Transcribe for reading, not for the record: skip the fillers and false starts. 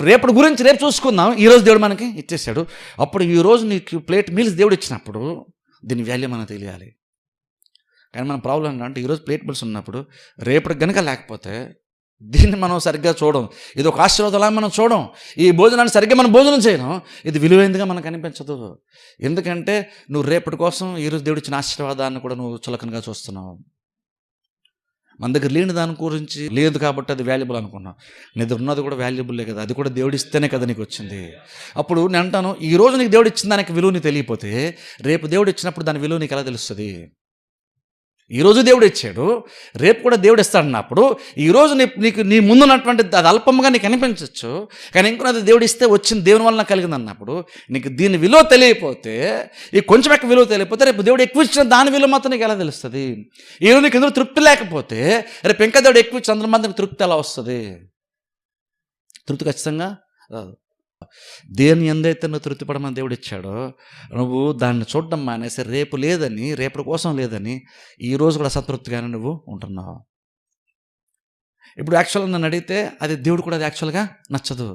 రేపటి గురించి రేపు చూసుకుందాం, ఈరోజు దేవుడు మనకి ఇచ్చేసాడు. అప్పుడు ఈరోజు నీకు ప్లేట్ మీల్స్ దేవుడు ఇచ్చినప్పుడు దీని వాల్యూ మనకు తెలియాలి. కానీ మన ప్రాబ్లం ఏంటంటే ఈరోజు ప్లేట్ మీల్స్ ఉన్నప్పుడు రేపటికి గనుక లేకపోతే దీన్ని మనం సరిగ్గా చూడం. ఇది ఒక ఆశీర్వాదంలా మనం చూడం. ఈ భోజనాన్ని సరిగ్గా మనం భోజనం చేయడం, ఇది విలువైందిగా మనకు అనిపించదు. ఎందుకంటే నువ్వు రేపటి కోసం ఈరోజు దేవుడు ఇచ్చిన ఆశీర్వాదాన్ని కూడా నువ్వు చులకనగా చూస్తున్నావు. మన దగ్గర లేని దాని గురించి లేదు కాబట్టి అది వాల్యుబుల్ అనుకున్నాం. నీ దగ్గర ఉన్నది కూడా వాల్యుబుల్లే కదా, అది కూడా దేవుడు ఇస్తేనే కదా నీకు వచ్చింది. అప్పుడు నేను అంటాను, ఈరోజు నీకు దేవుడు ఇచ్చిన దానికి విలువ నీకు తెలియకపోతే రేపు దేవుడు ఇచ్చినప్పుడు దాని విలువ నీకు ఎలా తెలుస్తుంది? ఈరోజు దేవుడు ఇచ్చాడు, రేపు కూడా దేవుడు ఇస్తాడన్నప్పుడు ఈరోజు నీకు నీ ముందున్నటువంటి అది అల్పంగా నీకు అనిపించవచ్చు, కానీ ఇంకొన్నది దేవుడు ఇస్తే వచ్చింది దేవుని వలన కలిగింది అన్నప్పుడు నీకు దీని విలువ తెలియకపోతే, ఈ కొంచెం ఎక్కువ విలువ తెలియకపోతే రేపు దేవుడు ఎక్కువ ఇచ్చిన దాని విలువ మాత్రం నీకు ఎలా తెలుస్తుంది? ఈరోజు నీకు ఎందుకు తృప్తి లేకపోతే రేపు ఇంకా దేవుడు ఎక్కువ ఇచ్చిన అందరి మందికి తృప్తి ఎలా వస్తుంది? తృప్తి ఖచ్చితంగా రాదు. దేని ఎందైతే నువ్వు తృప్తిపడమని దేవుడు ఇచ్చాడో నువ్వు దాన్ని చూడడం మానేసి రేపు లేదని, రేపటి కోసం లేదని ఈరోజు కూడా అసంతృప్తిగానే నువ్వు ఉంటున్నావు. ఇప్పుడు యాక్చువల్గా నన్ను అడిగితే అది దేవుడు కూడా అది యాక్చువల్గా నచ్చదు.